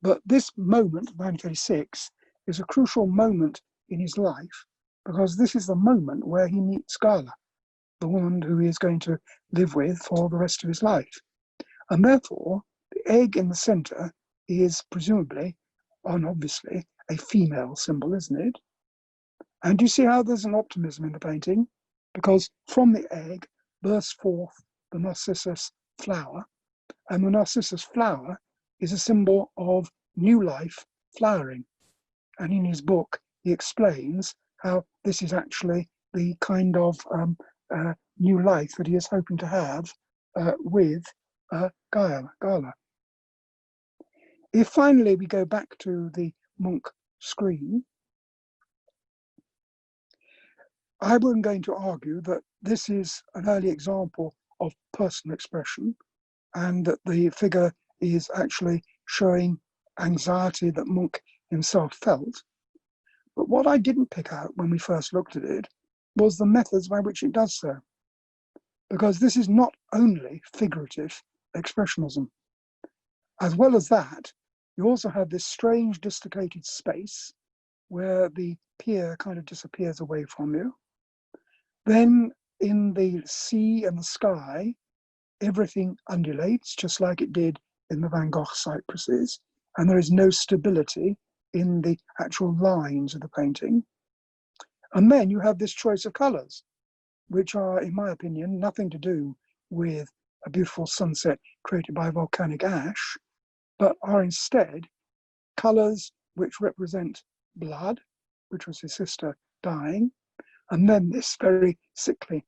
But this moment, 1936, is a crucial moment in his life because this is the moment where he meets Gala, the woman who he is going to live with for the rest of his life. And therefore, the egg in the center is presumably, and obviously, a female symbol, isn't it? And do you see how there's an optimism in the painting? Because from the egg bursts forth the Narcissus flower, and the Narcissus flower is a symbol of new life flowering. And in his book, he explains how this is actually the kind of new life that he is hoping to have with Gala. If finally we go back to the Monk screen, I wasn't going to argue that this is an early example of personal expression and that the figure is actually showing anxiety that Monk himself felt. But what I didn't pick out when we first looked at it was the methods by which it does so. Because this is not only figurative expressionism. As well as that, you also have this strange dislocated space where the pier kind of disappears away from you. Then in the sea and the sky, everything undulates just like it did in the Van Gogh cypresses, and there is no stability in the actual lines of the painting. And then you have this choice of colours, which are, in my opinion, nothing to do with a beautiful sunset created by volcanic ash, but are instead colours which represent blood, which was his sister dying, and then this very sickly,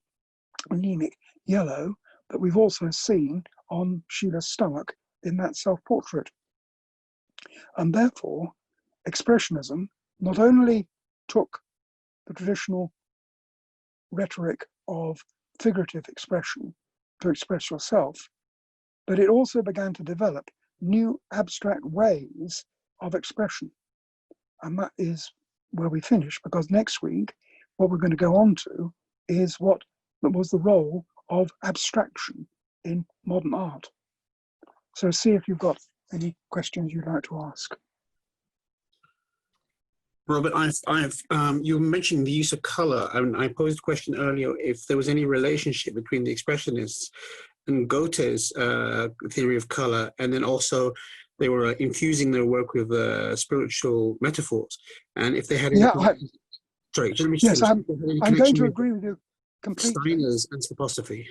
anemic yellow that we've also seen on Sheila's stomach in that self-portrait. And therefore, Expressionism not only took the traditional rhetoric of figurative expression to express yourself, but it also began to develop new abstract ways of expression. And that is where we finish, because next week, what we're going to go on to is what was the role of abstraction in modern art. So see if you've got any questions you'd like to ask. Robert, you mentioned the use of color, and I posed a question earlier if there was any relationship between the Expressionists and Goethe's theory of color, and then also they were infusing their work with spiritual metaphors, and if they had any... Sorry, let me yes, I'm going to agree with you completely. Steiner's anthroposophy.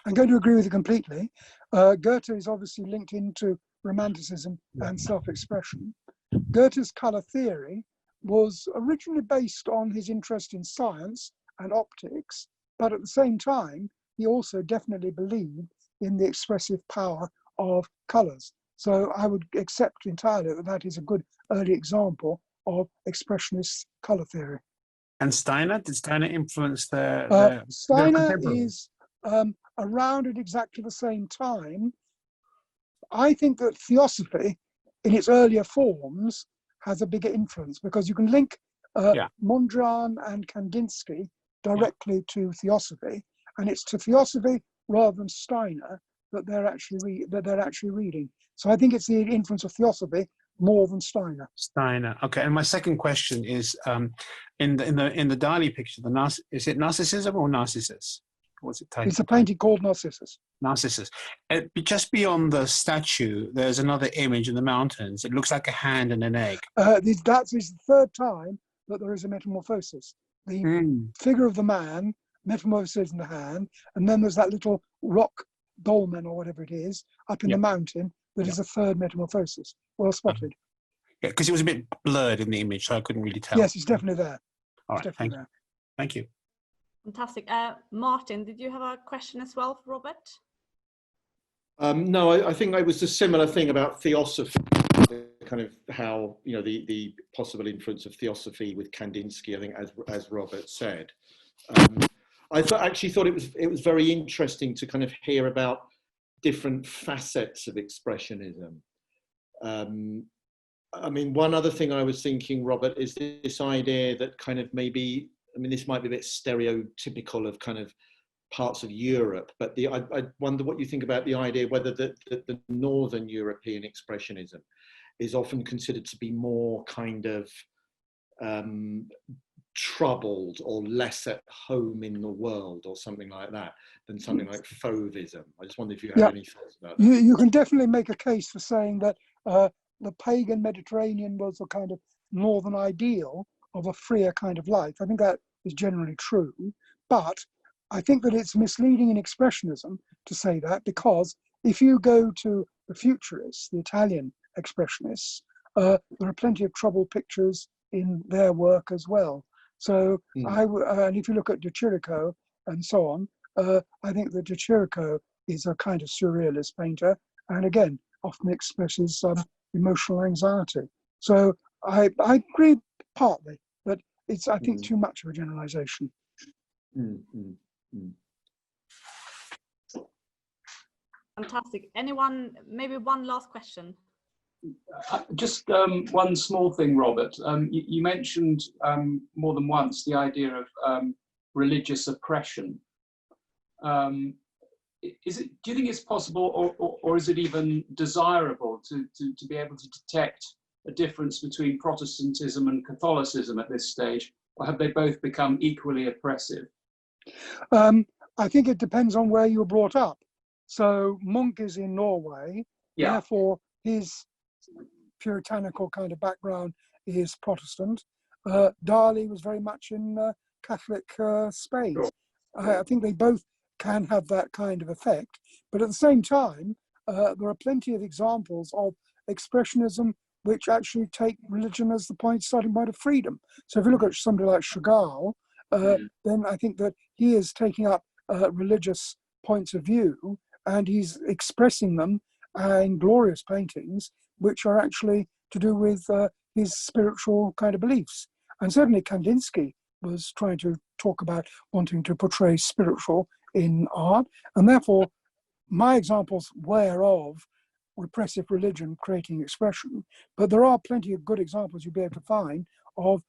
I'm going to agree with you completely. Goethe is obviously linked into Romanticism and self-expression. Goethe's colour theory was originally based on his interest in science and optics, but at the same time, he also definitely believed in the expressive power of colours. So I would accept entirely that that is a good early example of expressionist colour theory. And Steiner? Did Steiner influence their Steiner is around at exactly the same time. I think that Theosophy, in its earlier forms, has a bigger influence because you can link Mondrian and Kandinsky directly to Theosophy, and it's to Theosophy rather than Steiner that they're actually reading. So I think it's the influence of Theosophy more than Steiner. Steiner. Okay. And my second question is, in the Dali picture, is it Narcissism or Narcissus? What's it titled? It's a painting called Narcissus. Narcissus. Just beyond the statue, there's another image in the mountains. It looks like a hand and an egg. That is the third time that there is a metamorphosis. The figure of the man metamorphoses in the hand, and then there's that little rock dolmen or whatever it is up in the mountain that is a third metamorphosis. Well spotted. Yeah, because it was a bit blurred in the image, so I couldn't really tell. Yes, it's definitely there. All right, thank you. Thank you. Fantastic. Martin, did you have a question as well for Robert? No, I think it was a similar thing about Theosophy, kind of how, you know, the possible influence of Theosophy with Kandinsky, I think, as Robert said. I actually thought it was very interesting to kind of hear about different facets of Expressionism. I mean, one other thing I was thinking, Robert, is this idea that kind of maybe, I mean, this might be a bit stereotypical of kind of parts of Europe, but I wonder what you think about the idea whether the Northern European Expressionism is often considered to be more kind of troubled or less at home in the world or something like that than something like Fauvism. I just wonder if you have any thoughts about that. You can definitely make a case for saying that the pagan Mediterranean was a kind of northern ideal of a freer kind of life. I think that is generally true, but I think that it's misleading in Expressionism to say that, because if you go to the Futurists, the Italian Expressionists, there are plenty of troubled pictures in their work as well. So and if you look at De Chirico and so on, I think that De Chirico is a kind of surrealist painter, and again, often expresses emotional anxiety. So I agree partly, but it's, I think, too much of a generalization. Fantastic. Anyone, maybe one last question? Just one small thing, Robert. You mentioned more than once the idea of religious oppression. Do you think it's possible, or is it even desirable to be able to detect a difference between Protestantism and Catholicism at this stage, or have they both become equally oppressive? I think it depends on where you were brought up. So Monk is in Norway, therefore his puritanical kind of background is Protestant. Dali was very much in Catholic Spain. Sure. I think they both can have that kind of effect, but at the same time, there are plenty of examples of Expressionism which actually take religion as the starting point of freedom. So if you look at somebody like Chagall, then I think that he is taking up religious points of view, and he's expressing them in glorious paintings, which are actually to do with his spiritual kind of beliefs. And certainly Kandinsky was trying to talk about wanting to portray spiritual in art, and therefore my examples were of repressive religion creating expression, but there are plenty of good examples you'll be able to find of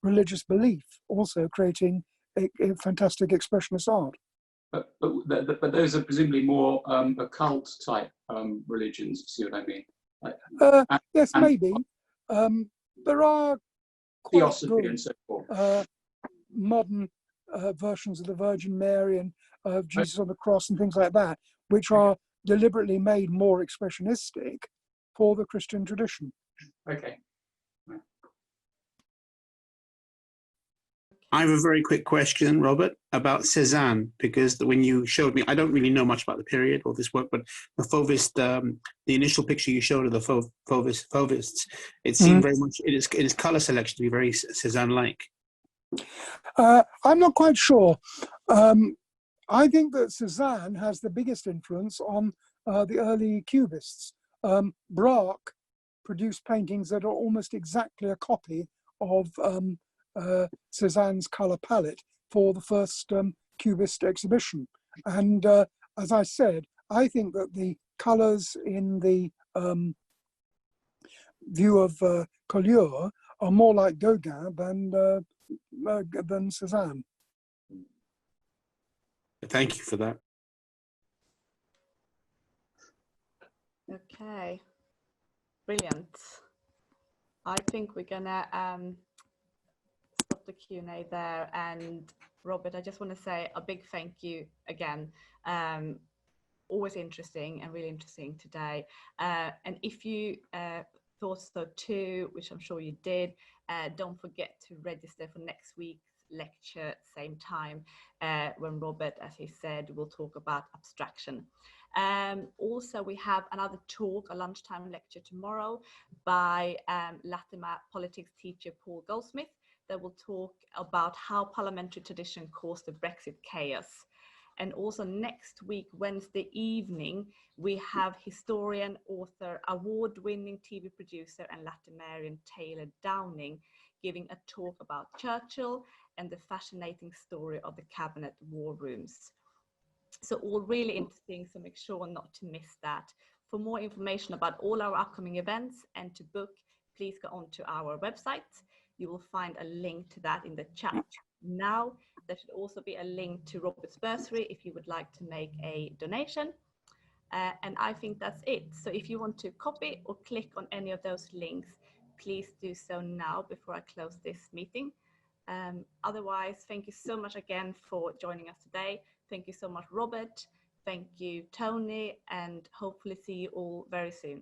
religious belief also creating a fantastic expressionist art. But those are presumably more occult type religions, see what I mean? Yes, maybe. There are quite Theosophy good, and so forth. modern versions of the Virgin Mary and of Jesus on the cross and things like that, which are deliberately made more expressionistic for the Christian tradition. Okay. I have a very quick question, Robert, about Cézanne, because when you showed me, I don't really know much about the period or this work, but the Fauvist, the initial picture you showed of the Fauvists, it seemed very much, in its color selection to be very Cézanne-like. I'm not quite sure. I think that Cézanne has the biggest influence on the early Cubists. Braque produced paintings that are almost exactly a copy of Cézanne's colour palette for the first Cubist exhibition. And as I said, I think that the colours in the view of Collioure are more like Gauguin than Cézanne. Thank you for that. Okay, brilliant. I think we're gonna stop the Q&A there. And Robert, I just want to say a big thank you again. Always interesting and really interesting today. And if you thought so too, which I'm sure you did, don't forget to register for next week's lecture, same time, when Robert, as he said, will talk about abstraction. Also, we have another talk, a lunchtime lecture tomorrow by Latimer politics teacher Paul Goldsmith, that will talk about how parliamentary tradition caused the Brexit chaos. And also next week, Wednesday evening, we have historian, author, award-winning TV producer and Latimerian Taylor Downing giving a talk about Churchill and the fascinating story of the cabinet war rooms. So all really interesting, so make sure not to miss that. For more information about all our upcoming events and to book, please go on to our website. You will find a link to that in the chat now. There should also be a link to Robert's bursary if you would like to make a donation. And I think that's it. So if you want to copy or click on any of those links, please do so now before I close this meeting. Otherwise, thank you so much again for joining us today. Thank you so much, Robert. Thank you, Tony, and hopefully see you all very soon.